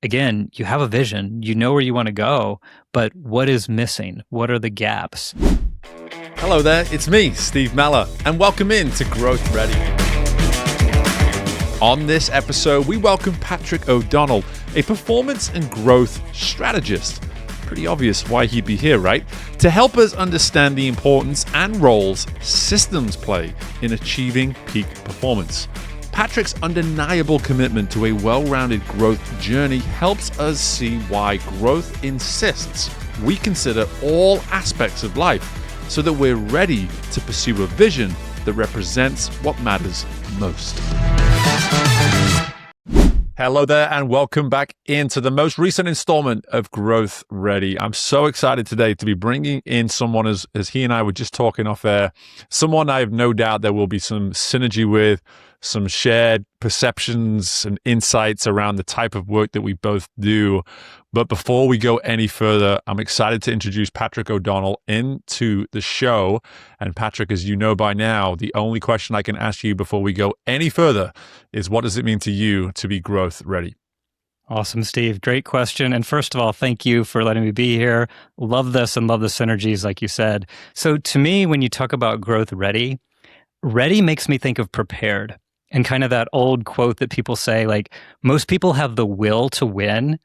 again, you have a vision, you know where you want to go, but what is missing? What are the gaps? Hello there, it's me, Steve Meller, and welcome in to Growth Ready. On this episode, we welcome Patrick O'Donnell, a performance and growth strategist. Pretty obvious why he'd be here, right? To help us understand the importance and roles systems play in achieving peak performance. Patrick's undeniable commitment to a well-rounded growth journey helps us see why growth insists we consider all aspects of life so that we're ready to pursue a vision that represents what matters most. Hello there, and welcome back into the most recent installment of Growth Ready. I'm so excited today to be bringing in someone, as he and I were just talking off air, someone I have no doubt there will be some synergy with, some shared perceptions and insights around the type of work that we both do. But before we go any further, I'm excited to introduce Patrick O'Donnell into the show. And Patrick, as you know by now, the only question I can ask you before we go any further is, what does it mean to you to be growth ready? Awesome, Steve. Great question. And first of all, thank you for letting me be here. Love this and love the synergies, like you said. So to me, when you talk about growth ready, ready makes me think of prepared. And kind of that old quote that people say, like, most people have the will to win,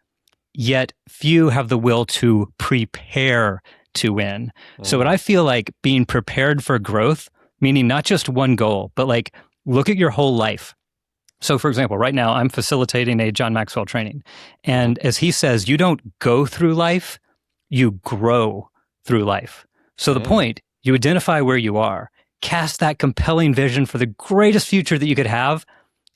yet few have the will to prepare to win. So what I feel like being prepared for growth, meaning not just one goal, but like look at your whole life. So for example, right now I'm facilitating a John Maxwell training. And as he says, you don't go through life, you grow through life. So the point, you identify where you are, cast that compelling vision for the greatest future that you could have,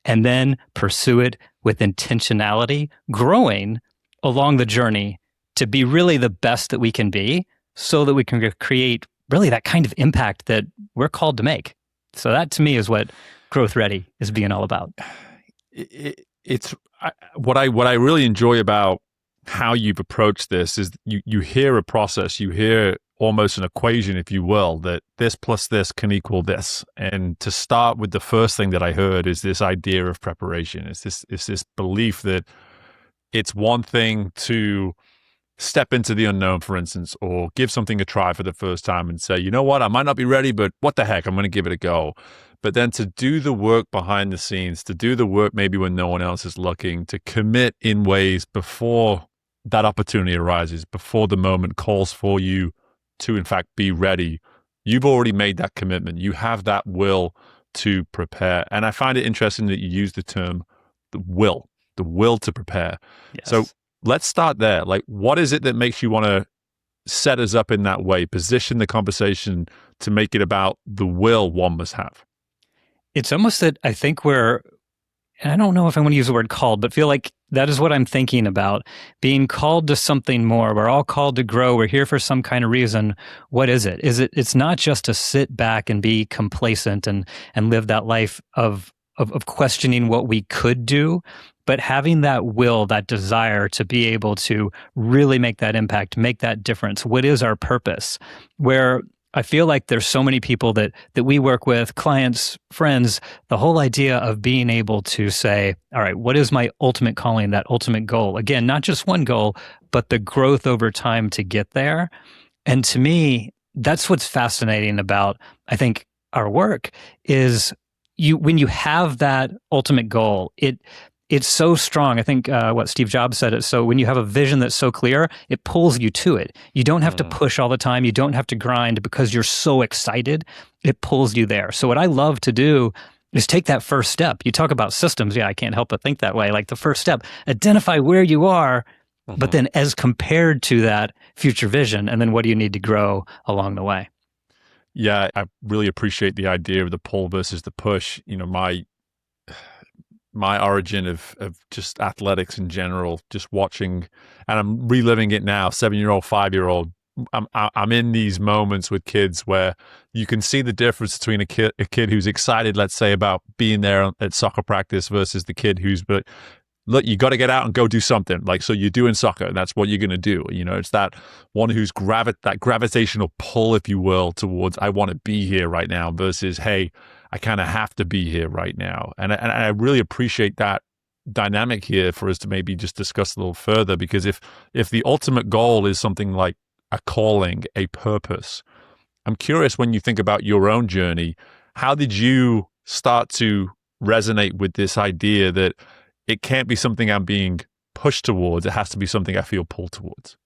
and then pursue it with intentionality, growing along the journey to be really the best that we can be so that we can create really that kind of impact that we're called to make. So that to me is what Growth Ready is being all about. It's what I really enjoy about how you've approached this is you hear a process, you hear almost an equation, if you will, that this plus this can equal this. And to start with, the first thing that I heard is this idea of preparation. It's this belief that it's one thing to step into the unknown, for instance, or give something a try for the first time and say, you know what, I might not be ready, but what the heck, I'm going to give it a go. But then to do the work behind the scenes, to do the work maybe when no one else is looking, to commit in ways before that opportunity arises, before the moment calls for you to in fact be ready. You've already made that commitment. You have that will to prepare. And I find it interesting that you use the term the will to prepare. Yes. So let's start there. Like, what is it that makes you want to set us up in that way, position the conversation to make it about the will one must have? It's almost that I think and I don't know if I want to use the word called, but feel like that is what I'm thinking about. Being called to something more. We're all called to grow. We're here for some kind of reason. What is it? It's not just to sit back and be complacent and live that life of questioning what we could do, but having that will, that desire to be able to really make that impact, make that difference. What is our purpose? Where I feel like there's so many people that we work with, clients, friends, the whole idea of being able to say, all right, what is my ultimate calling, that ultimate goal? Again, not just one goal, but the growth over time to get there. And to me, that's what's fascinating about, I think, our work is when you have that ultimate goal, it's so strong. I think what Steve Jobs said it. So when you have a vision that's so clear, it pulls you to it. You don't have to push all the time. You don't have to grind because you're so excited. It pulls you there. So what I love to do is take that first step. You talk about systems. Yeah, I can't help but think that way. Like the first step, identify where you are, but then as compared to that future vision, and then what do you need to grow along the way? Yeah, I really appreciate the idea of the pull versus the push. You know, my origin of just athletics in general, just watching, and I'm reliving it now, 7-year-old, 5-year-old. I'm in these moments with kids where you can see the difference between a kid who's excited, let's say, about being there at soccer practice versus the kid who's, but look, you got to get out and go do something. Like, so you're doing soccer, and that's what you're going to do. You know, it's that one who's that gravitational pull, if you will, towards, I want to be here right now versus, hey, I kind of have to be here right now. And I really appreciate that dynamic here for us to maybe just discuss a little further, because if the ultimate goal is something like a calling, a purpose, I'm curious, when you think about your own journey, how did you start to resonate with this idea that it can't be something I'm being pushed towards, it has to be something I feel pulled towards?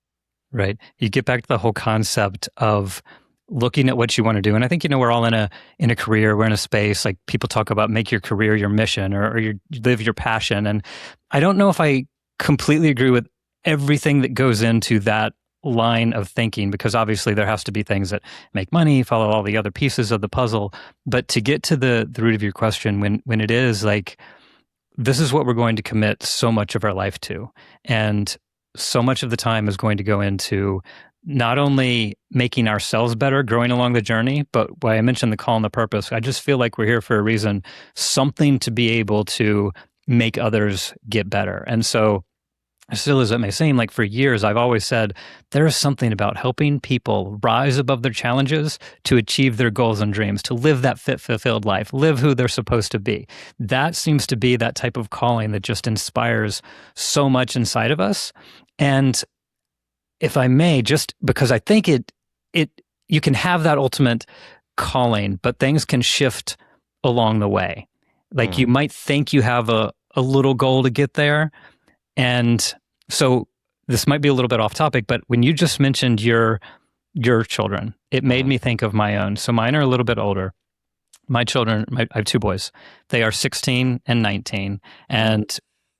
Right. You get back to the whole concept of looking at what you want to do. And I think, we're all in a career, we're in a space, like people talk about make your career your mission, or you live your passion. And I don't know if I completely agree with everything that goes into that line of thinking, because obviously there has to be things that make money, follow all the other pieces of the puzzle. But to get to the root of your question, when it is like, this is what we're going to commit so much of our life to. And so much of the time is going to go into not only making ourselves better, growing along the journey, but why I mentioned the call and the purpose, I just feel like we're here for a reason, something to be able to make others get better. And so, as silly as it may seem, like for years, I've always said, there is something about helping people rise above their challenges to achieve their goals and dreams, to live that fit, fulfilled life, live who they're supposed to be. That seems to be that type of calling that just inspires so much inside of us. And if I may, just because I think you can have that ultimate calling, but things can shift along the way. Like you might think you have a little goal to get there. And so this might be a little bit off topic, but when you just mentioned your children, it made me think of my own. So mine are a little bit older. My children, I have two boys. They are 16 and 19. And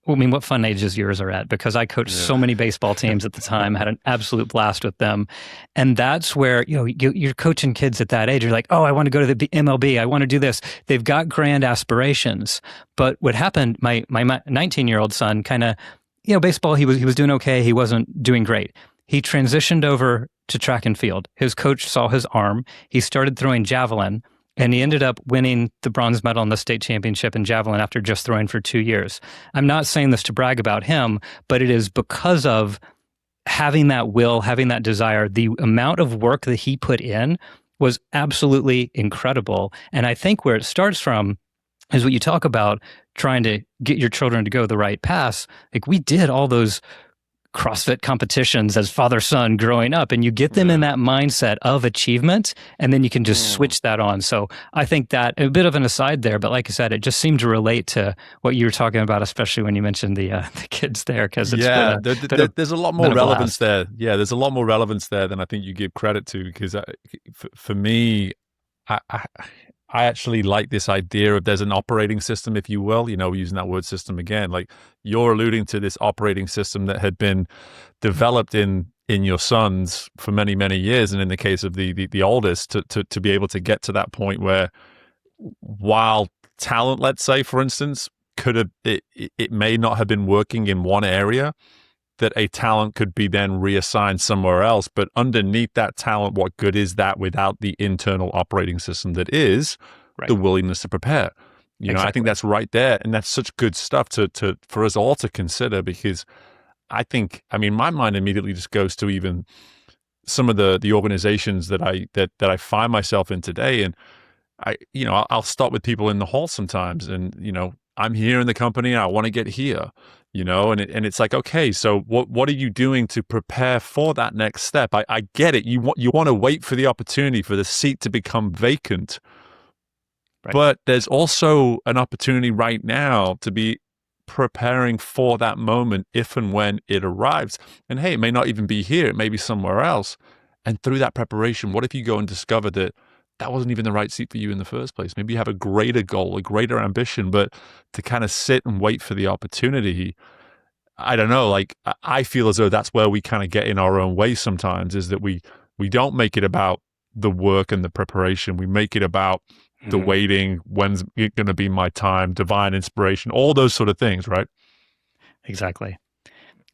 I mean, what fun ages yours are at, because I coached so many baseball teams at the time, had an absolute blast with them. And that's where, you're coaching kids at that age. You're like, oh, I want to go to the MLB. I want to do this. They've got grand aspirations. But what happened, my 19-year-old son kind of, baseball, he was doing okay. He wasn't doing great. He transitioned over to track and field. His coach saw his arm. He started throwing javelin. And he ended up winning the bronze medal in the state championship in javelin after just throwing for 2 years. I'm not saying this to brag about him, but it is because of having that will, having that desire. The amount of work that he put in was absolutely incredible. And I think where it starts from is what you talk about, trying to get your children to go the right path. Like we did all those CrossFit competitions as father-son growing up, and you get them in that mindset of achievement, and then you can just switch that on. So I think that a bit of an aside there, but like I said, it just seemed to relate to what you were talking about, especially when you mentioned the kids there, because it's there's a lot more relevance there. Yeah, there's a lot more relevance there than I think you give credit to, because for me, I actually like this idea of there's an operating system, if you will, using that word system again, like you're alluding to this operating system that had been developed in your sons for many, many years. And in the case of the oldest, to be able to get to that point where, while talent, let's say, for instance, it may not have been working in one area, that a talent could be then reassigned somewhere else. But underneath that talent, what good is that without the internal operating system that is the willingness to prepare? I think that's right there. And that's such good stuff for us all to consider, because I mean, my mind immediately just goes to even some of the organizations that I find myself in today. And I'll stop with people in the hall sometimes, and, I'm here in the company and I want to get here, and it's like, okay, so what are you doing to prepare for that next step? I get it. You want to wait for the opportunity for the seat to become vacant, but there's also an opportunity right now to be preparing for that moment if and when it arrives. And hey, it may not even be here. It may be somewhere else. And through that preparation, what if you go and discover that wasn't even the right seat for you in the first place? Maybe you have a greater goal, a greater ambition, but to kind of sit and wait for the opportunity, I don't know, like I feel as though that's where we kind of get in our own way sometimes, is that we don't make it about the work and the preparation. We make it about the waiting, when's it going to be my time, divine inspiration, all those sort of things, right? Exactly.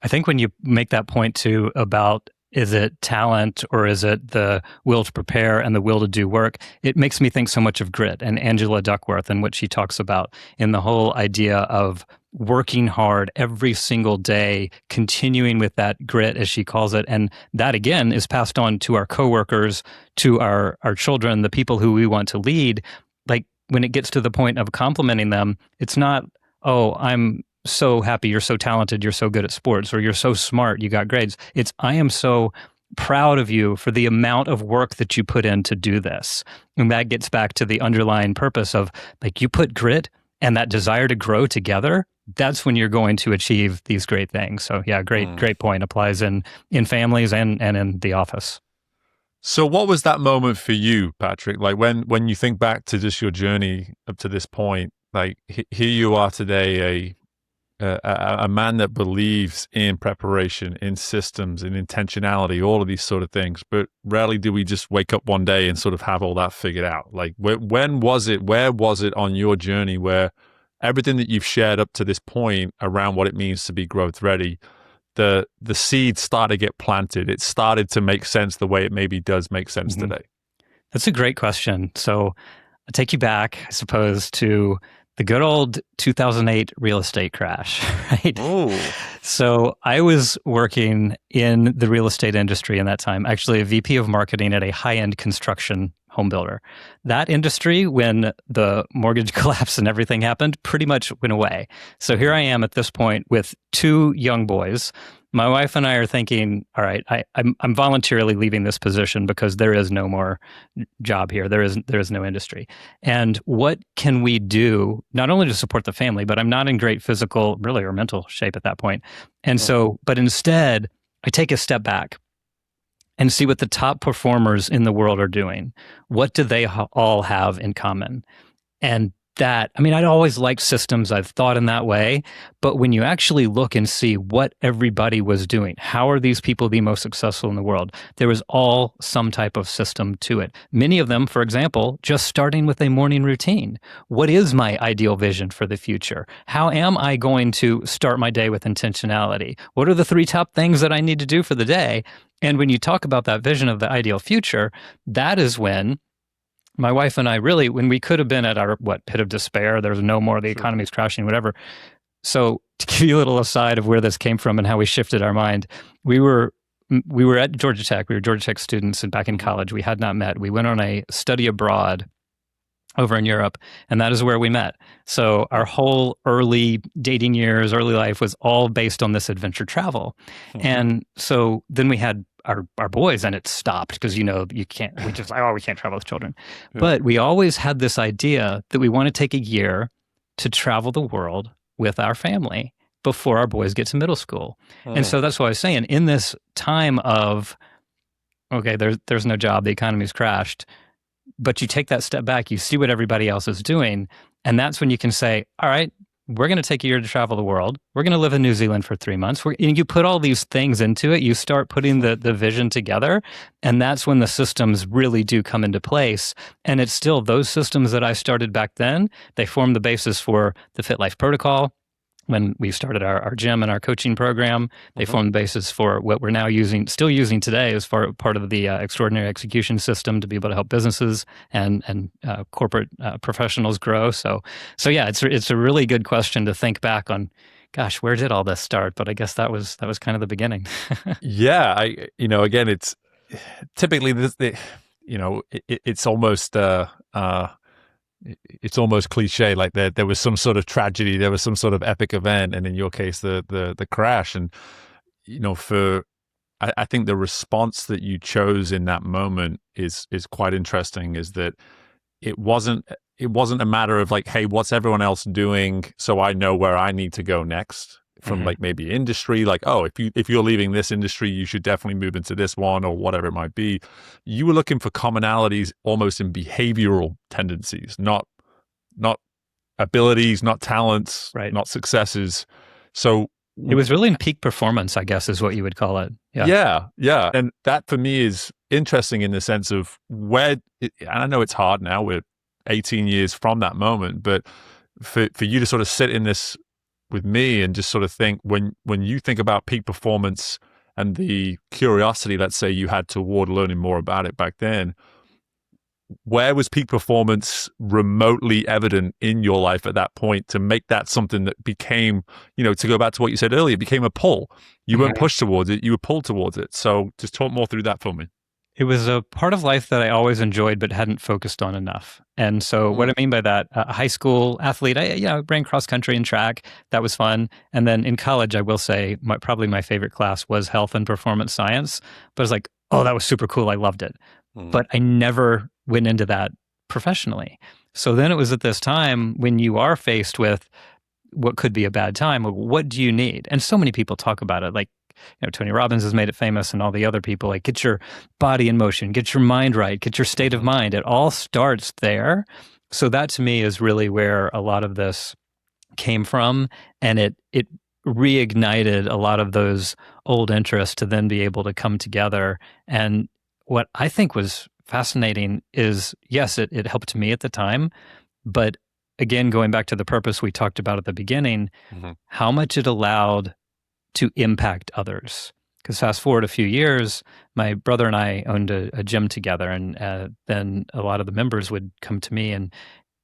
I think when you make that point too about, is it talent or is it the will to prepare and the will to do work? It makes me think so much of grit and Angela Duckworth and what she talks about in the whole idea of working hard every single day, continuing with that grit, as she calls it. And that, again, is passed on to our coworkers, to our children, the people who we want to lead. Like when it gets to the point of complimenting them, it's not, oh, I'm so happy, you're so talented, you're so good at sports, or you're so smart, you got grades. It's, I am so proud of you for the amount of work that you put in to do this. And that gets back to the underlying purpose of, like, you put grit and that desire to grow together. That's when you're going to achieve these great things. So yeah, great point. Applies in families and in the office. So what was that moment for you, Patrick? Like when you think back to just your journey up to this point, like here you are today, a man that believes in preparation, in systems, in intentionality, all of these sort of things. But rarely do we just wake up one day and sort of have all that figured out. Like when was it, where was it on your journey where everything that you've shared up to this point around what it means to be growth ready, the seed started to get planted? It started to make sense the way it maybe does make sense today. That's a great question. So I'll take you back, I suppose, to the good old 2008 real estate crash, right? Ooh. So I was working in the real estate industry in that time, actually a VP of marketing at a high-end construction home builder. That industry, when the mortgage collapse and everything happened, pretty much went away. So here I am at this point with two young boys. My wife and I are thinking, all right, I'm voluntarily leaving this position because there is no more job here. There is no industry. And what can we do, not only to support the family, but I'm not in great physical, really, or mental shape at that point. And so, but instead, I take a step back and see what the top performers in the world are doing. What do they all have in common? And that, I mean, I'd always liked systems. I've thought in that way. But when you actually look and see what everybody was doing, how are these people the most successful in the world? There was all some type of system to it. Many of them, for example, just starting with a morning routine. What is my ideal vision for the future? How am I going to start my day with intentionality? What are the 3 top things that I need to do for the day? And when you talk about that vision of the ideal future, that is when my wife and I really, when we could have been at our, pit of despair, there's no more, the economy's crashing, whatever. So to give you a little aside of where this came from and how we shifted our mind, we were at Georgia Tech. We were Georgia Tech students, and back in college, we had not met. We went on a study abroad over in Europe, and that is where we met. So our whole early dating years, early life was all based on this adventure travel. And so then we had our boys, and it stopped because, you can't, we can't travel with children. Yeah. But we always had this idea that we want to take a year to travel the world with our family before our boys get to middle school. And so that's what I was saying. In this time of, okay, there's no job, the economy's crashed, but you take that step back, you see what everybody else is doing, and that's when you can say, all right, we're going to take a year to travel the world. We're going to live in New Zealand for 3 months. You put all these things into it. You start putting the vision together, and that's when the systems really do come into place. And it's still those systems that I started back then. They form the basis for the Fit Life Protocol. When we started our gym and our coaching program, they formed the basis for what we're now still using today as part of the extraordinary execution system to be able to help businesses and corporate professionals grow. So yeah, it's a really good question to think back on. Gosh, where did all this start? But I guess that was kind of the beginning. Yeah, again, it's typically it's almost. It's almost cliche, like there was some sort of tragedy, there was some sort of epic event, and in your case, the crash. And I think the response that you chose in that moment is quite interesting. Is that it wasn't a matter of like, hey, what's everyone else doing, so I know where I need to go next. From like maybe industry, like, oh, if you're leaving this industry, you should definitely move into this one, or whatever it might be. You were looking for commonalities almost in behavioral tendencies, not abilities, not talents, right, not successes. So it was really in peak performance, I guess, is what you would call it. Yeah. And that for me is interesting in the sense of and I know it's hard now, we're 18 years from that moment, but for you to sort of sit in this with me and just sort of think, when you think about peak performance and the curiosity, let's say, you had toward learning more about it back then, where was peak performance remotely evident in your life at that point to make that something that became, to go back to what you said earlier, it became a pull. You weren't pushed towards it, you were pulled towards it. So just talk more through that for me. It was a part of life that I always enjoyed but hadn't focused on enough. And so what I mean by that, high school athlete, I ran cross country and track. That was fun. And then in college, I will say probably my favorite class was health and performance science. But I was like, oh, that was super cool. I loved it. But I never went into that professionally. So then it was at this time when you are faced with what could be a bad time. What do you need? And so many people talk about it. Like, Tony Robbins has made it famous, and all the other people, like, get your body in motion, get your mind right, get your state of mind. It all starts there. So that to me is really where a lot of this came from. And it reignited a lot of those old interests to then be able to come together. And what I think was fascinating is, yes, it helped me at the time, but again, going back to the purpose we talked about at the beginning, how much it allowed to impact others. Because fast forward a few years, my brother and I owned a gym together, and then a lot of the members would come to me, and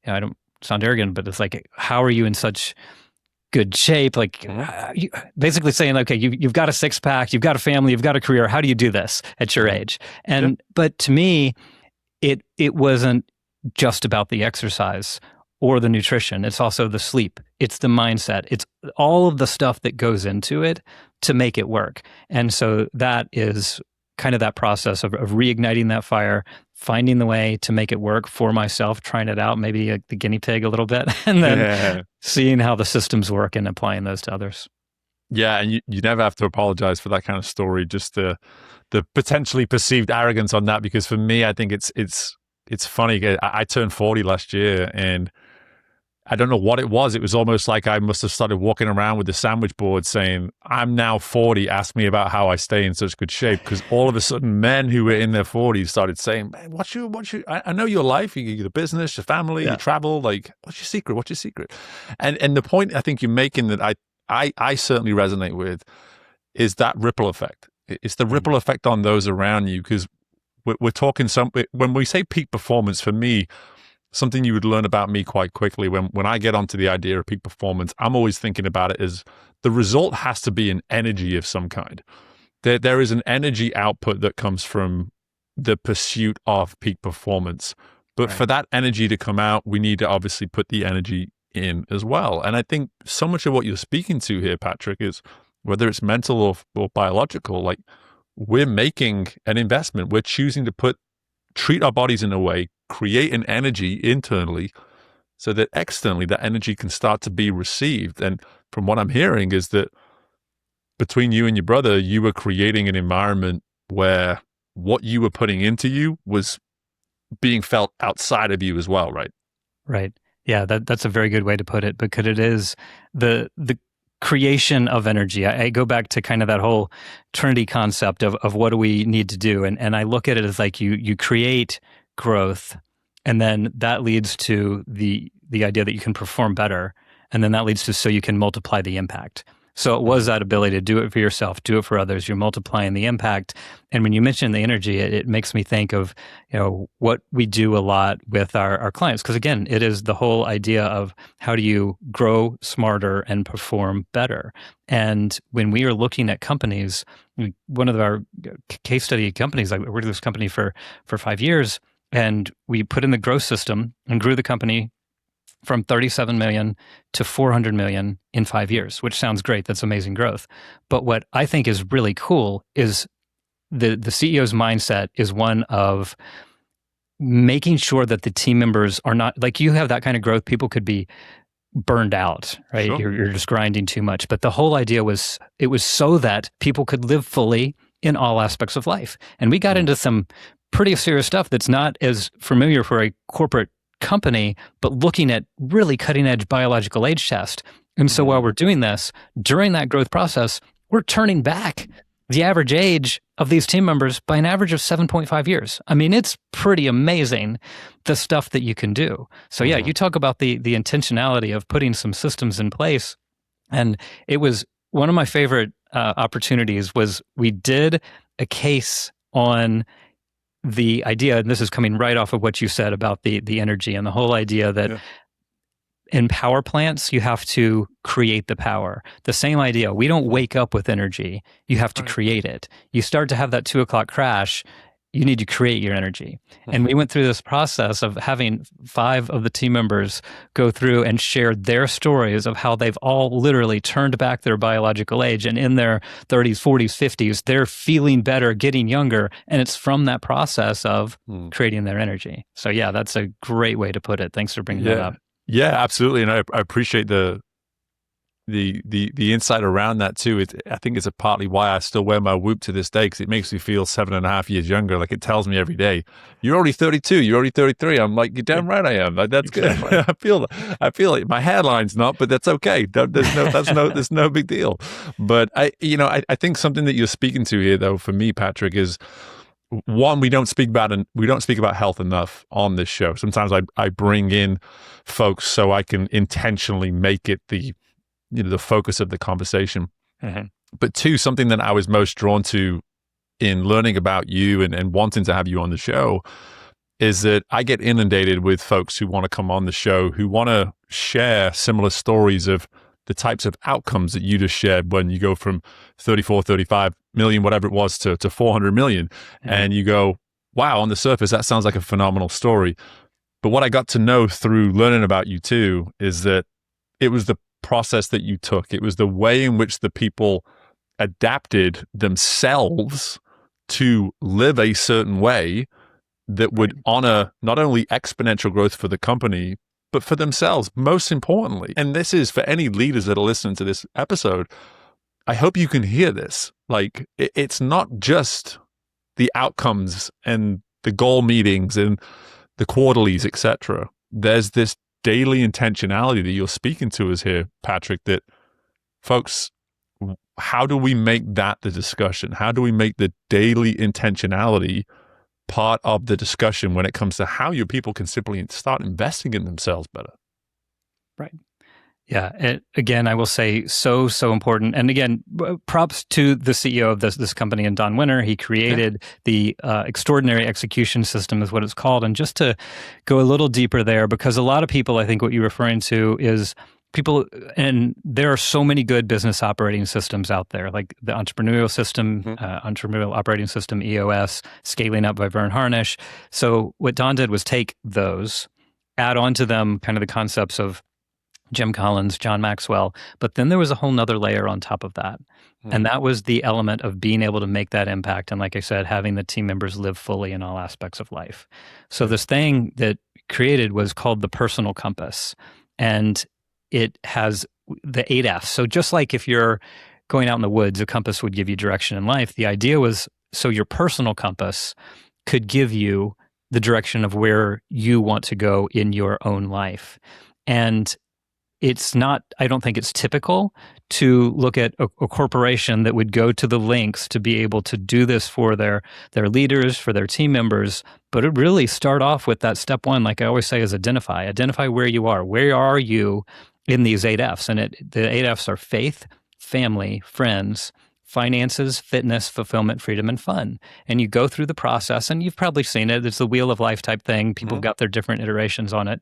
I don't sound arrogant, but it's like, how are you in such good shape? Like, basically saying, okay, you've got a six pack, you've got a family, you've got a career. How do you do this at your age? And but to me, it wasn't just about the exercise or the nutrition. It's also the sleep. It's the mindset. It's all of the stuff that goes into it to make it work. And so that is kind of that process of reigniting that fire, finding the way to make it work for myself, trying it out, maybe the guinea pig a little bit, and then seeing how the systems work and applying those to others. Yeah, and you never have to apologize for that kind of story, just the potentially perceived arrogance on that, because for me, I think it's funny. I turned 40 last year, and I don't know what it was. It was almost like I must have started walking around with the sandwich board saying, I'm now 40, ask me about how I stay in such good shape. Because all of a sudden, men who were in their 40s started saying, man, I know your life, your business, your family, you travel, like, what's your secret? What's your secret? And the point I think you're making that I certainly resonate with is that ripple effect. It's the ripple effect on those around you, because we're talking when we say peak performance, for me, something you would learn about me quite quickly when I get onto the idea of peak performance, I'm always thinking about it as the result has to be an energy of some kind. There is an energy output that comes from the pursuit of peak performance. But for that energy to come out, we need to obviously put the energy in as well. And I think so much of what you're speaking to here, Patrick, is whether it's mental or biological, like, we're making an investment. We're choosing to treat our bodies in a way, create an energy internally so that externally that energy can start to be received. And from what I'm hearing is that between you and your brother, you were creating an environment where what you were putting into you was being felt outside of you as well, right? Right. Yeah, that's a very good way to put it, because it is the creation of energy. I go back to kind of that whole Trinity concept of what do we need to do. And I look at it as like you create growth, and then that leads to the idea that you can perform better. And then that leads to so you can multiply the impact. So it was that ability to do it for yourself, do it for others. You're multiplying the impact. And when you mention the energy, it makes me think of, what we do a lot with our clients. Because again, it is the whole idea of how do you grow smarter and perform better. And when we are looking at companies, one of our case study companies, I worked with this company for 5 years, and we put in the growth system and grew the company from 37 million to 400 million in 5 years, which sounds great. That's amazing growth. But what I think is really cool is the CEO's mindset is one of making sure that the team members are not, like, you have that kind of growth, people could be burned out, right? Sure. You're just grinding too much. But the whole idea was, it was so that people could live fully in all aspects of life. And we got into some pretty serious stuff that's not as familiar for a corporate company, but looking at really cutting edge biological age test. And so while we're doing this, during that growth process, we're turning back the average age of these team members by an average of 7.5 years. I mean, it's pretty amazing, the stuff that you can do. So yeah, you talk about the intentionality of putting some systems in place. And it was one of my favorite opportunities was we did a case on the idea, and this is coming right off of what you said about the energy and the whole idea that in power plants, you have to create the power. The same idea. We don't wake up with energy. You have to create it. You start to have that 2 o'clock crash. you need to create your energy. And we went through this process of having 5 of the team members go through and share their stories of how they've all literally turned back their biological age, and in their 30s, 40s, 50s, they're feeling better, getting younger. And it's from that process of creating their energy. So yeah, that's a great way to put it. Thanks for bringing that up. Yeah, absolutely. And I appreciate the insight around that too. I think it's partly why I still wear my Whoop to this day, because it makes me feel 7.5 years younger. Like, it tells me every day, you're already 32, you're already 33. I'm like, you're damn right I am. Like, that's good. I feel it. My hairline's not, but that's okay. There's no big deal. But I think something that you're speaking to here, though, for me, Patrick, is one, we don't speak about health enough on this show. Sometimes I bring in folks so I can intentionally make it the focus of the conversation. But 2, something that I was most drawn to in learning about you and wanting to have you on the show is that I get inundated with folks who want to come on the show, who want to share similar stories of the types of outcomes that you just shared when you go from 34, 35 million, whatever it was, to 400 million. And you go, wow, on the surface, that sounds like a phenomenal story. But what I got to know through learning about you too is that it was the process that you took. It was the way in which the people adapted themselves to live a certain way that would honor not only exponential growth for the company, but for themselves, most importantly. And this is for any leaders that are listening to this episode. I hope you can hear this. Like, it's not just the outcomes and the goal meetings and the quarterlies, etc. There's this daily intentionality that you're speaking to us here, Patrick, that folks, how do we make that the discussion? How do we make the daily intentionality part of the discussion when it comes to how your people can simply start investing in themselves better? Right. Yeah. Again, I will say so important. And again, props to the CEO of this company, and Don Winter. He created the extraordinary execution system is what it's called. And just to go a little deeper there, because a lot of people, I think what you're referring to is people, and there are so many good business operating systems out there, like the entrepreneurial system, entrepreneurial operating system, EOS, Scaling Up by Vern Harnish. So what Don did was take those, add on to them kind of the concepts of Jim Collins, John Maxwell, but then there was a whole nother layer on top of that. And that was the element of being able to make that impact. And like I said, having the team members live fully in all aspects of life. So this thing that created was called the personal compass. And it has the 8 F's. So just like if you're going out in the woods, a compass would give you direction in life. The idea was, so your personal compass could give you the direction of where you want to go in your own life. And it's not, I don't think it's typical to look at a corporation that would go to the lengths to be able to do this for their leaders, for their team members, but it really start off with that step 1, like I always say, is identify where you are. Where are you in these 8 F's? And the 8 F's are faith, family, friends, finances, fitness, fulfillment, freedom, and fun. And you go through the process, and you've probably seen it. It's the wheel of life type thing. People have got their different iterations on it.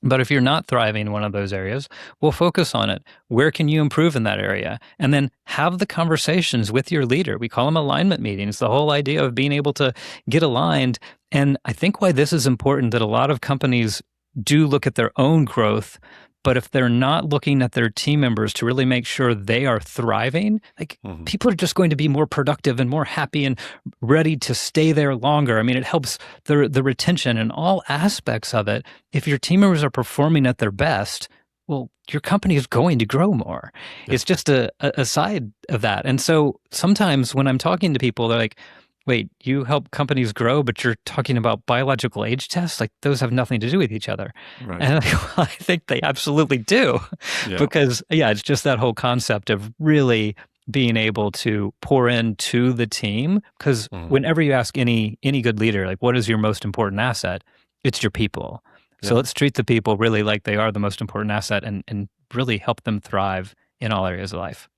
But if you're not thriving in one of those areas, we'll focus on it. Where can you improve in that area? And then have the conversations with your leader. We call them alignment meetings, the whole idea of being able to get aligned. And I think why this is important, that a lot of companies do look at their own growth, but if they're not looking at their team members to really make sure they are thriving, like people are just going to be more productive and more happy and ready to stay there longer. I mean, it helps the retention and all aspects of it. If your team members are performing at their best, well, your company is going to grow more. Yeah. It's just a side of that. And so sometimes when I'm talking to people, they're like, wait, you help companies grow, but you're talking about biological age tests? Like, those have nothing to do with each other. Right. And I think they absolutely do. Yeah. Because, it's just that whole concept of really being able to pour into the team. Because whenever you ask any good leader, like, what is your most important asset? It's your people. Yeah. So let's treat the people really like they are the most important asset and really help them thrive in all areas of life.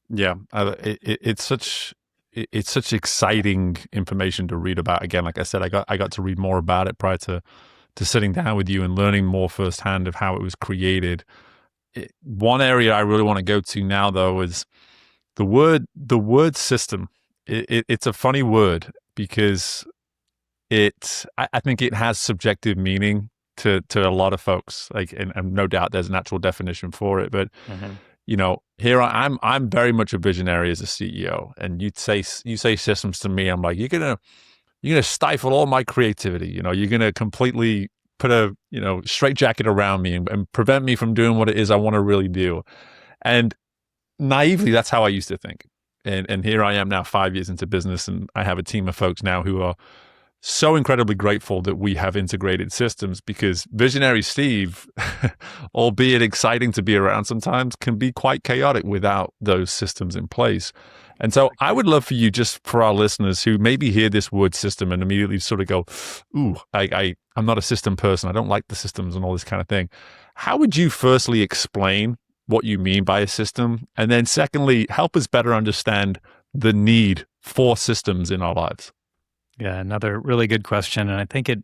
Yeah, it's such exciting information to read about. Again, like I said, I got to read more about it prior to sitting down with you and learning more firsthand of how it was created. One area I really want to go to now, though, is the word system. It's a funny word because I think it has subjective meaning to a lot of folks. Like, and no doubt there's an actual definition for it. But here I'm very much a visionary as a CEO. And you say systems to me, I'm like, you're gonna stifle all my creativity. You're gonna completely put a straitjacket around me and prevent me from doing what it is I want to really do. And naively, that's how I used to think. And here I am now 5 years into business, and I have a team of folks now who are so incredibly grateful that we have integrated systems, because visionary Steve, albeit exciting to be around sometimes, can be quite chaotic without those systems in place. And so I would love for you, just for our listeners who maybe hear this word system and immediately sort of go, ooh, I'm not a system person. I don't like the systems and all this kind of thing. How would you firstly explain what you mean by a system? And then secondly, help us better understand the need for systems in our lives. Yeah, another really good question. And I think it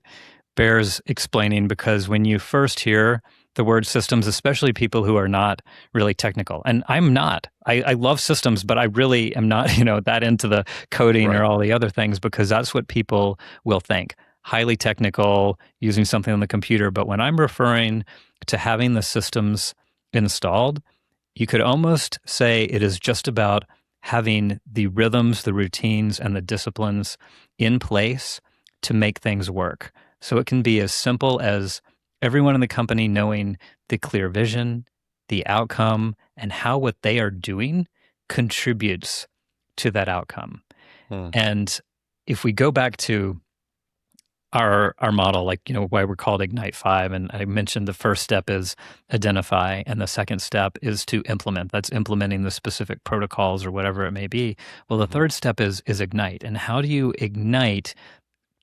bears explaining, because when you first hear the word systems, especially people who are not really technical, and I'm not, I love systems, but I really am not, that into the coding or all the other things, because that's what people will think. Highly technical, using something on the computer. But when I'm referring to having the systems installed, you could almost say it is just about having the rhythms, the routines, and the disciplines in place to make things work. So it can be as simple as everyone in the company knowing the clear vision, the outcome, and how what they are doing contributes to that outcome. And if we go back to our model, like, why we're called Ignite 5, and I mentioned the first step is identify, and the second step is to implement. That's implementing the specific protocols or whatever it may be. Well, the third step is ignite. And how do you ignite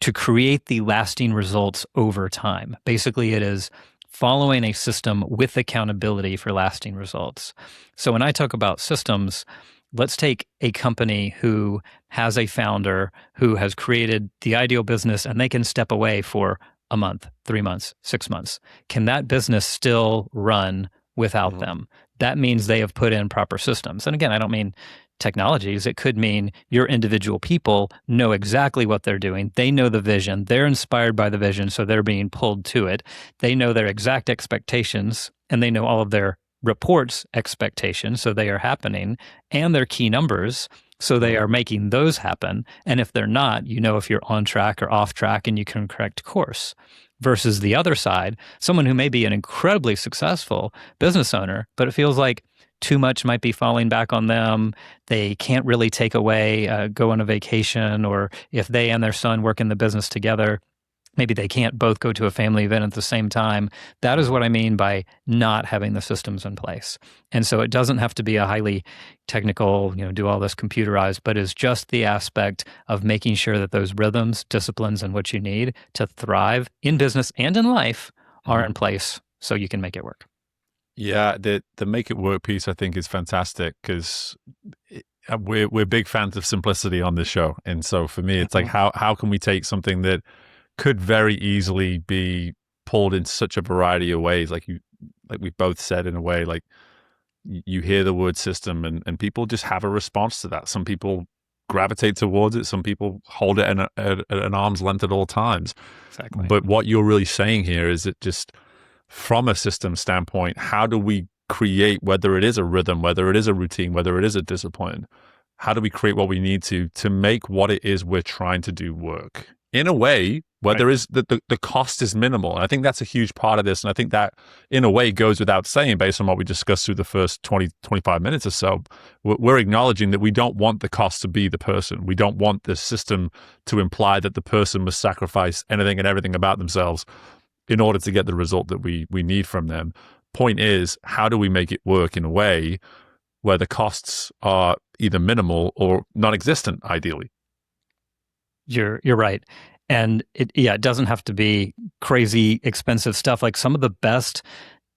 to create the lasting results over time? Basically, it is following a system with accountability for lasting results. So when I talk about systems, let's take a company who has a founder who has created the ideal business, and they can step away for a month, 3 months, 6 months. Can that business still run without them? That means they have put in proper systems. And again, I don't mean technologies. It could mean your individual people know exactly what they're doing. They know the vision. They're inspired by the vision, so they're being pulled to it. They know their exact expectations, and they know all of their reports expectations, so they are happening, and their key numbers, so they are making those happen. And if they're not, if you're on track or off track, and you can correct course. Versus the other side, someone who may be an incredibly successful business owner, but it feels like too much might be falling back on them. They can't really take away, go on a vacation, or if they and their son work in the business together, maybe they can't both go to a family event at the same time. That is what I mean by not having the systems in place. And so it doesn't have to be a highly technical, do all this computerized, but is just the aspect of making sure that those rhythms, disciplines, and what you need to thrive in business and in life are in place so you can make it work. Yeah, the make it work piece, I think, is fantastic, because we're big fans of simplicity on this show. And so for me, it's like, how can we take something that could very easily be pulled in such a variety of ways, like we both said, in a way, like you hear the word system and people just have a response to that. Some people gravitate towards it. Some people hold it at an arm's length at all times. Exactly. But what you're really saying here is that, just from a system standpoint, how do we create, whether it is a rhythm, whether it is a routine, whether it is a discipline, how do we create what we need to make what it is we're trying to do work in a way where there is the cost is minimal? And I think that's a huge part of this. And I think that, in a way, goes without saying, based on what we discussed through the first 20, 25 minutes or so. We're acknowledging that we don't want the cost to be the person. We don't want the system to imply that the person must sacrifice anything and everything about themselves in order to get the result that we need from them. Point is, how do we make it work in a way where the costs are either minimal or non-existent, ideally? You're right. And it doesn't have to be crazy expensive stuff. Like, some of the best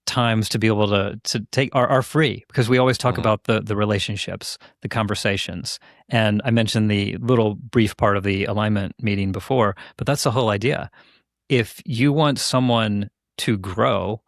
times to be able to take are free, because we always talk about the relationships, the conversations. And I mentioned the little brief part of the alignment meeting before, but that's the whole idea. If you want someone to grow,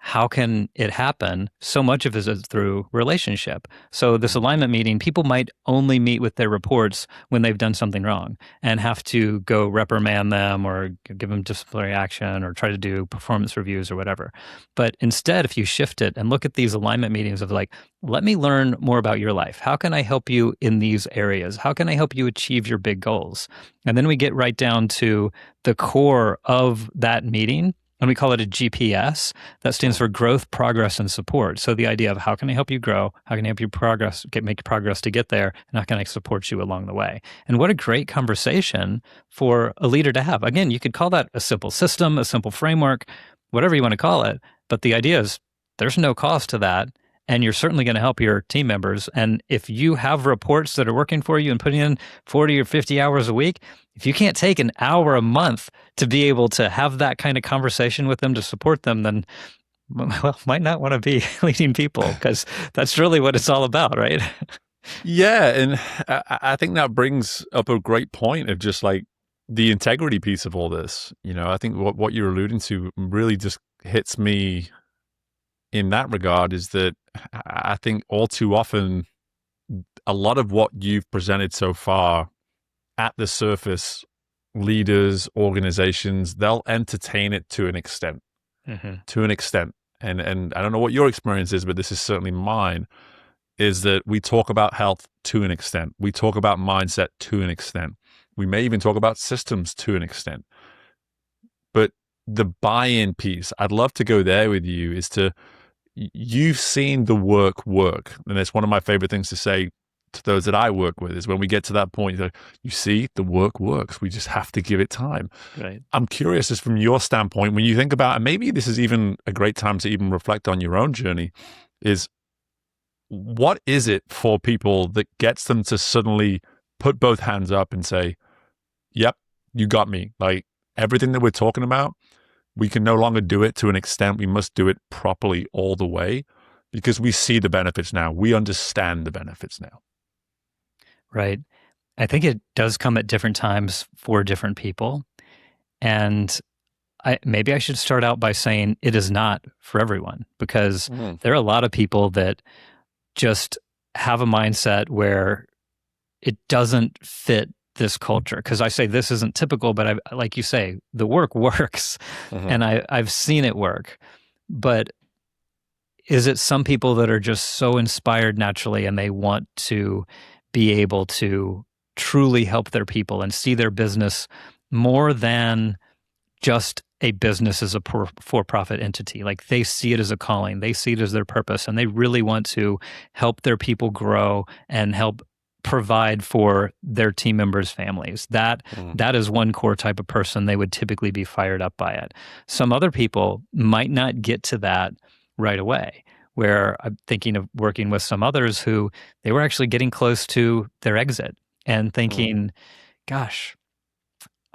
how can it happen? So much of it is through relationship. So this alignment meeting, people might only meet with their reports when they've done something wrong and have to go reprimand them or give them disciplinary action or try to do performance reviews or whatever. But instead, if you shift it and look at these alignment meetings of like, let me learn more about your life. How can I help you in these areas? How can I help you achieve your big goals? And then we get right down to the core of that meeting. And we call it a GPS. That stands for growth, progress, and support. So the idea of how can I help you grow? How can I help you make progress to get there? And how can I support you along the way? And what a great conversation for a leader to have. Again, you could call that a simple system, a simple framework, whatever you want to call it. But the idea is there's no cost to that. And you're certainly going to help your team members. And if you have reports that are working for you and putting in 40 or 50 hours a week, if you can't take an hour a month to be able to have that kind of conversation with them to support them, then, well, might not want to be leading people, because that's really what it's all about, right? Yeah. And I think that brings up a great point of just like the integrity piece of all this. I think what you're alluding to really just hits me in that regard, is that I think all too often, a lot of what you've presented so far at the surface, leaders, organizations, they'll entertain it to an extent, to an extent. And I don't know what your experience is, but this is certainly mine, is that we talk about health to an extent. We talk about mindset to an extent. We may even talk about systems to an extent. But the buy-in piece, I'd love to go there with you, is you've seen the work. And it's one of my favorite things to say to those that I work with, is when we get to that point, you see, the work works. We just have to give it time. Right. I'm curious, just from your standpoint, when you think about, and maybe this is even a great time to even reflect on your own journey, is what is it for people that gets them to suddenly put both hands up and say, yep, you got me. Like, everything that we're talking about, we can no longer do it to an extent. We must do it properly all the way, because we see the benefits now. We understand the benefits now. Right. I think it does come at different times for different people. And maybe I should start out by saying it is not for everyone, because there are a lot of people that just have a mindset where it doesn't fit this culture. Because I say this isn't typical, but like you say, the work works, and I've seen it work. But is it some people that are just so inspired naturally and they want to be able to truly help their people and see their business more than just a business as a for-profit entity? Like, they see it as a calling, they see it as their purpose, and they really want to help their people grow and help provide for their team members' families. That is one core type of person. They would typically be fired up by it. Some other people might not get to that right away, where I'm thinking of working with some others who they were actually getting close to their exit and thinking, gosh,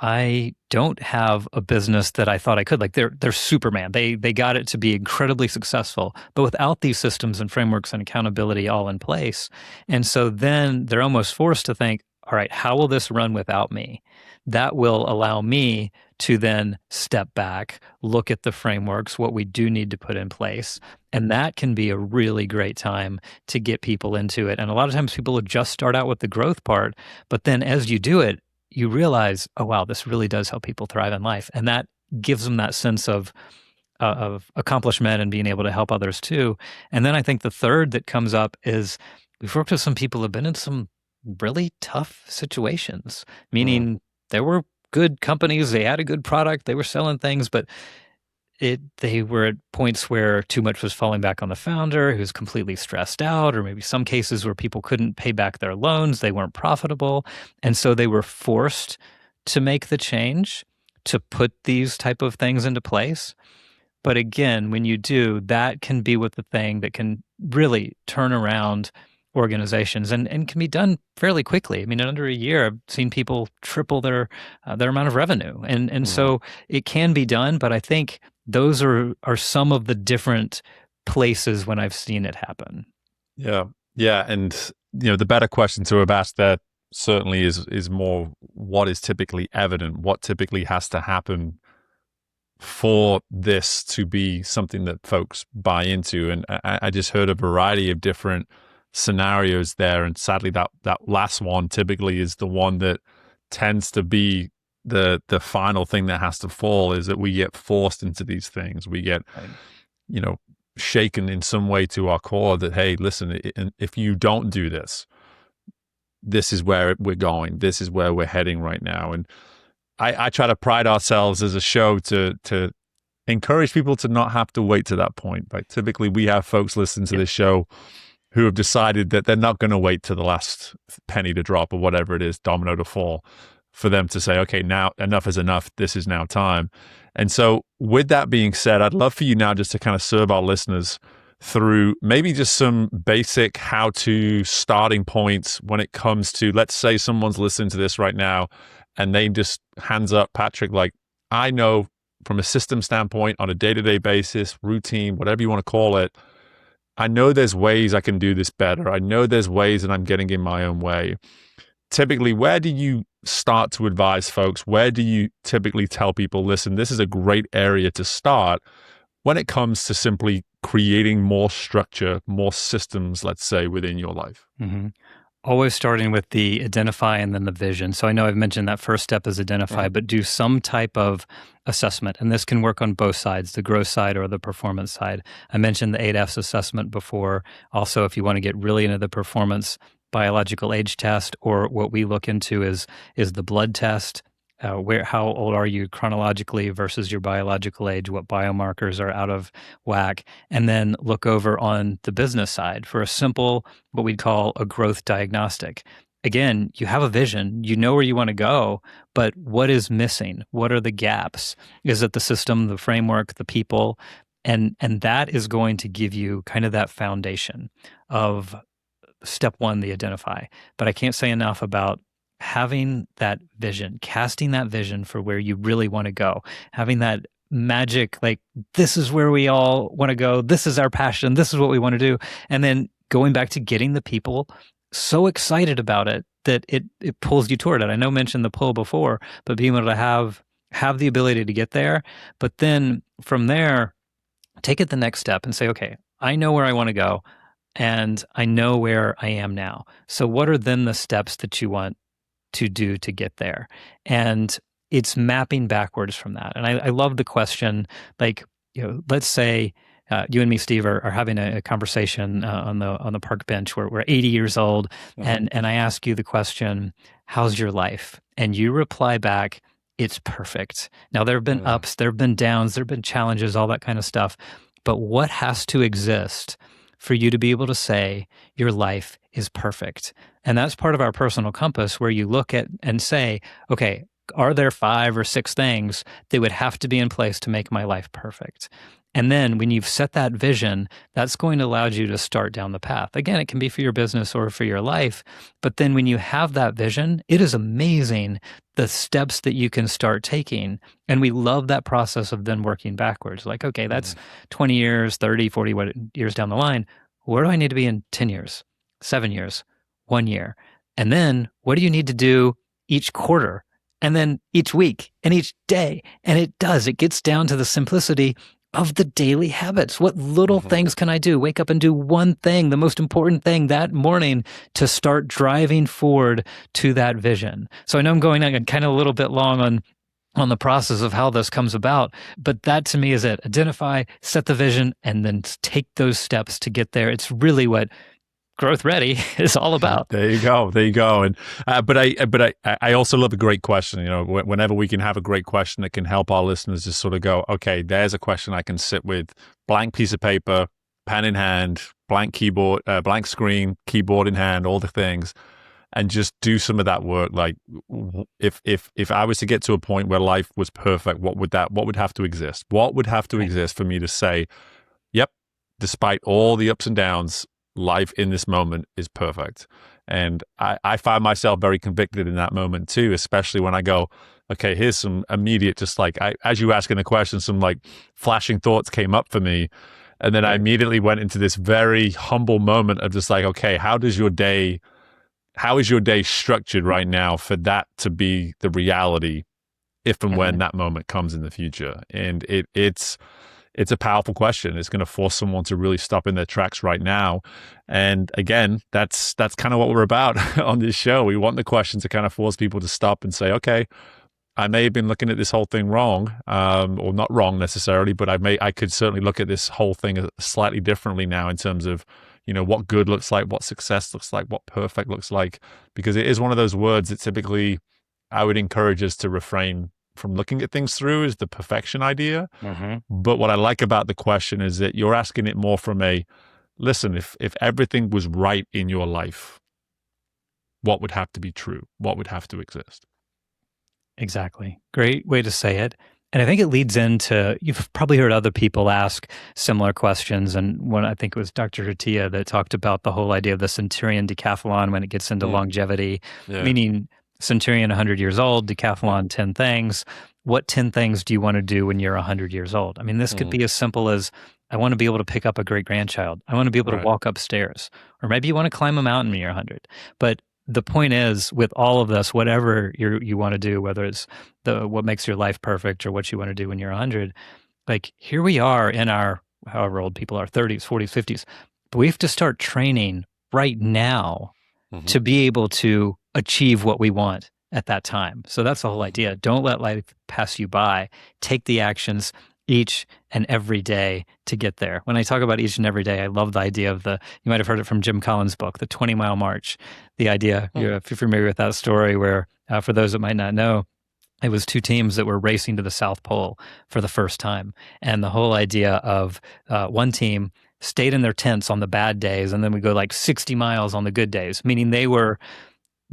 I don't have a business that I thought I could. Like, they're Superman. They got it to be incredibly successful, but without these systems and frameworks and accountability all in place. And so then they're almost forced to think, all right, how will this run without me? That will allow me to then step back, look at the frameworks, what we do need to put in place. And that can be a really great time to get people into it. And a lot of times people will just start out with the growth part, but then as you do it, you realize, oh, wow, this really does help people thrive in life. And that gives them that sense of accomplishment and being able to help others too. And then I think the third that comes up is we've worked with some people who have been in some really tough situations, meaning there were good companies, they had a good product, they were selling things, but they were at points where too much was falling back on the founder, who was completely stressed out, or maybe some cases where people couldn't pay back their loans, they weren't profitable. And so they were forced to make the change to put these type of things into place. But again, when you do, that can be with the thing that can really turn around organizations and can be done fairly quickly. I mean, in under a year, I've seen people triple their amount of revenue. And so it can be done, but I think those are some of the different places when I've seen it happen. Yeah. Yeah. And, the better question to have asked there certainly is more what is typically evident, what typically has to happen for this to be something that folks buy into. And I just heard a variety of different scenarios there. And sadly, that last one typically is the one that tends to be the final thing that has to fall, is that we get forced into these things. We get, shaken in some way to our core that, hey, listen, if you don't do this, this is where we're going. This is where we're heading right now. And I try to pride ourselves as a show to encourage people to not have to wait to that point. Right? Typically, we have folks listen to this show who have decided that they're not going to wait to the last penny to drop or whatever it is, domino to fall, for them to say, okay, now enough is enough. This is now time. And so with that being said, I'd love for you now just to kind of serve our listeners through maybe just some basic how-to starting points when it comes to, let's say someone's listening to this right now and they just hands up, Patrick, like, I know from a system standpoint, on a day-to-day basis, routine, whatever you want to call it, I know there's ways I can do this better. I know there's ways that I'm getting in my own way. Typically, where do you start to advise folks? Where do you typically tell people, listen, this is a great area to start when it comes to simply creating more structure, more systems, let's say, within your life? Mm-hmm. Always starting with the identify and then the vision. So I know I've mentioned that first step is identify, but do some type of assessment. And this can work on both sides, the growth side or the performance side. I mentioned the 8F's assessment before. Also, if you want to get really into the performance, biological age test, or what we look into is the blood test. How old are you chronologically versus your biological age? What biomarkers are out of whack? And then look over on the business side for a simple, what we'd call a growth diagnostic. Again, you have a vision, you know where you want to go, but what is missing? What are the gaps? Is it the system, the framework, the people? And that is going to give you kind of that foundation of step one, the identify. But I can't say enough about having that vision, casting that vision for where you really want to go, having that magic, like, this is where we all want to go. This is our passion. This is what we want to do. And then going back to getting the people so excited about it that it pulls you toward it. I know I mentioned the pull before, but being able to have the ability to get there. But then from there, take it the next step and say, okay, I know where I want to go and I know where I am now. So what are then the steps that you want to do to get there? And it's mapping backwards from that. And I love the question, like, let's say you and me, Steve, are having a conversation on the park bench where we're 80 years old, and I ask you the question, how's your life? And you reply back, it's perfect. Now, there have been ups, there have been downs, there have been challenges, all that kind of stuff. But what has to exist for you to be able to say your life is perfect? And that's part of our personal compass, where you look at and say, okay, are there 5 or 6 things that would have to be in place to make my life perfect? And then when you've set that vision, that's going to allow you to start down the path. Again, it can be for your business or for your life. But then when you have that vision, it is amazing the steps that you can start taking. And we love that process of then working backwards. Like, okay, that's 20 years, 30, 40 years down the line. Where do I need to be in 10 years, 7 years, 1 year? And then what do you need to do each quarter? And then each week and each day? And it gets down to the simplicity of the daily habits. What little things can I do? Wake up and do one thing, the most important thing that morning, to start driving forward to that vision. So I know I'm going on kind of a little bit long on the process of how this comes about, but that to me is it. Identify, set the vision, and then take those steps to get there. It's really what Growth Ready is all about. There you go. And but I also love a great question. Whenever we can have a great question that can help our listeners just sort of go, okay, there's a question I can sit with, blank piece of paper, pen in hand, blank keyboard, blank screen, keyboard in hand, all the things, and just do some of that work. Like, if I was to get to a point where life was perfect, what would have to exist? What would have to exist for me to say, yep, despite all the ups and downs, life in this moment is perfect? And I find myself very convicted in that moment too, especially when I go, okay, here's some immediate, just like, as you asking the question, some like flashing thoughts came up for me. And then I immediately went into this very humble moment of just like, okay, how is your day structured right now for that to be the reality if and when that moment comes in the future. And it's a powerful question. It's going to force someone to really stop in their tracks right now. And again, that's kind of what we're about on this show. We want the question to kind of force people to stop and say, okay, I may have been looking at this whole thing wrong, or not wrong necessarily, but I could certainly look at this whole thing slightly differently now in terms of, what good looks like, what success looks like, what perfect looks like, because it is one of those words that typically I would encourage us to refrain from looking at things through, is the perfection idea. But what I like about the question is that you're asking it more from listen, if everything was right in your life, what would have to be true? What would have to exist? Exactly. Great way to say it. And I think it leads into, you've probably heard other people ask similar questions. And one, I think it was Dr. 𝒕𝒆 that talked about the whole idea of the centurion decathlon when it gets into longevity, meaning centurion 100 years old, decathlon 10 things. What 10 things do you want to do when you're 100 years old? I mean, this could be as simple as, I want to be able to pick up a great-grandchild. I want to be able to walk upstairs. Or maybe you want to climb a mountain when you're 100. But the point is, with all of this, whatever you want to do, whether it's what makes your life perfect or what you want to do when you're 100, like here we are in our, however old people are, 30s, 40s, 50s, but we have to start training right now to be able to achieve what we want at that time. So that's the whole idea. Don't let life pass you by. Take the actions each and every day to get there. When I talk about each and every day, I love the idea of you might have heard it from Jim Collins' book, the 20-mile march. The idea, if you're familiar with that story, where for those that might not know, it was two teams that were racing to the South Pole for the first time. And the whole idea of one team stayed in their tents on the bad days, and then we go like 60 miles on the good days, meaning they were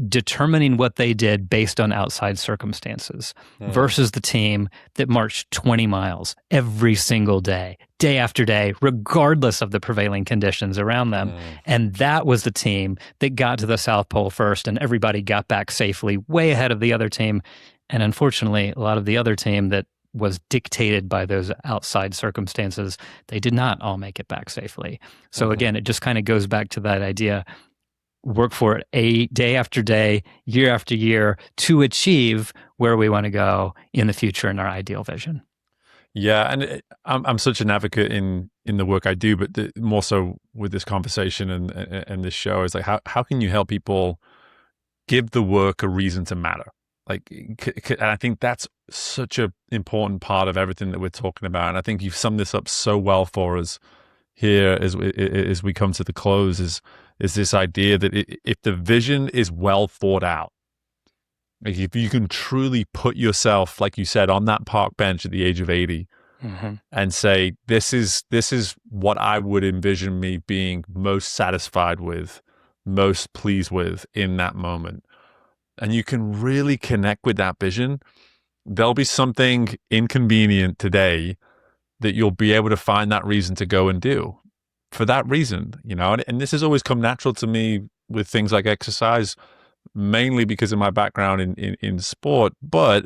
determining what they did based on outside circumstances versus the team that marched 20 miles every single day, day after day, regardless of the prevailing conditions around them. And that was the team that got to the South Pole first, and everybody got back safely, way ahead of the other team. And unfortunately, a lot of the other team that was dictated by those outside circumstances, they did not all make it back safely. So again, it just kind of goes back to that idea, work for it day after day, year after year, to achieve where we want to go in the future in our ideal vision. Yeah, and I'm such an advocate in the work I do, but more so with this conversation and this show is like, how can you help people give the work a reason to matter? Like, and I think that's such an important part of everything that we're talking about. And I think you've summed this up so well for us here as we come to the close, is this idea that if the vision is well thought out, like if you can truly put yourself, like you said, on that park bench at the age of 80 and say, this is what I would envision me being most satisfied with, most pleased with in that moment, and you can really connect with that vision, there'll be something inconvenient today that you'll be able to find that reason to go and do for that reason, and this has always come natural to me with things like exercise, mainly because of my background in sport. But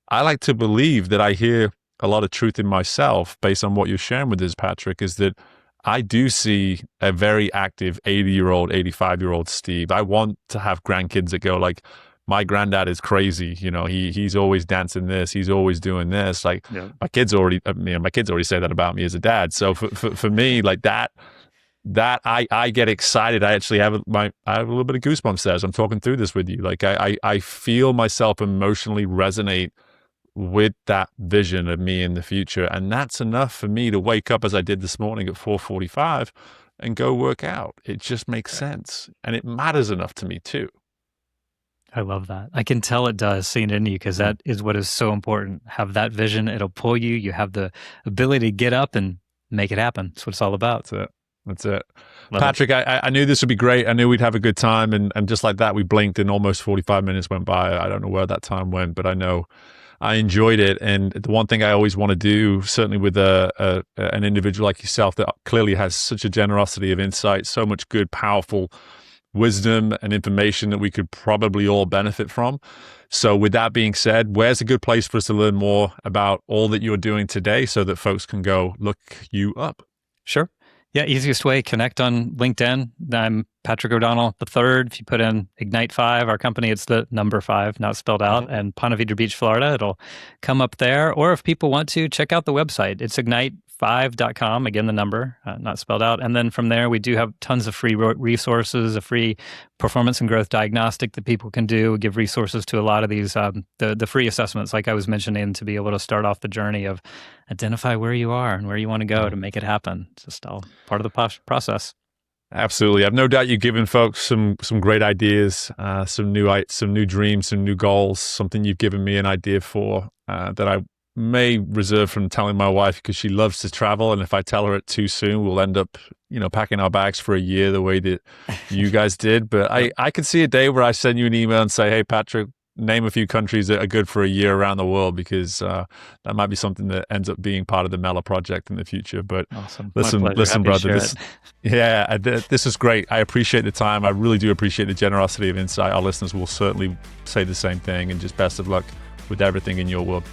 I like to believe that I hear a lot of truth in myself based on what you're sharing with us, Patrick, is that I do see a very active 80-year-old, 85-year-old Steve. I want to have grandkids that go like, my granddad is crazy. He's always dancing this. He's always doing this. Like my kids already say that about me as a dad. So for me, like that I get excited. I actually have a little bit of goosebumps there as I'm talking through this with you. Like I feel myself emotionally resonate with that vision of me in the future. And that's enough for me to wake up as I did this morning at 4:45 and go work out. It just makes sense. And it matters enough to me too. I love that. I can tell it does, seeing it in you, because that is what is so important. Have that vision. It'll pull you. You have the ability to get up and make it happen. That's what it's all about. That's it. Patrick, I knew this would be great. I knew we'd have a good time. And just like that, we blinked and almost 45 minutes went by. I don't know where that time went, but I know I enjoyed it. And the one thing I always want to do, certainly with an individual like yourself that clearly has such a generosity of insight, so much good, powerful wisdom and information that we could probably all benefit from. So with that being said, where's a good place for us to learn more about all that you're doing today so that folks can go look you up? Sure. Yeah, easiest way, connect on LinkedIn. I'm Patrick O'Donnell III. If you put in Ignite5, our company, it's the number 5, not spelled out, and Ponte Vedra Beach, Florida, it'll come up there. Or if people want to, check out the website. It's ignite5.com, again, the number, not spelled out. And then from there, we do have tons of free resources, a free performance and growth diagnostic that people can do. We give resources to a lot of these, the free assessments, like I was mentioning, to be able to start off the journey of identify where you are and where you want to go to make it happen. It's just all part of the process. Absolutely. I've no doubt you've given folks some great ideas, some new dreams, some new goals, something you've given me an idea for that I may reserve from telling my wife, because she loves to travel. And if I tell her it too soon, we'll end up, packing our bags for a year the way that you guys did. But I could see a day where I send you an email and say, hey, Patrick, name a few countries that are good for a year around the world, because that might be something that ends up being part of the Mela project in the future. But awesome. Listen, brother, this is great. I appreciate the time. I really do appreciate the generosity of insight. Our listeners will certainly say the same thing, and just best of luck with everything in your world.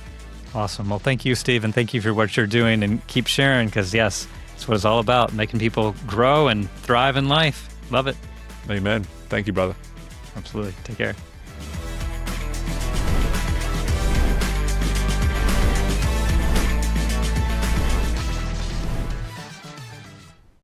Awesome. Well, thank you, Steve, and thank you for what you're doing, and keep sharing, because yes, it's what it's all about, making people grow and thrive in life. Love it. Amen. Thank you, brother. Absolutely. Take care.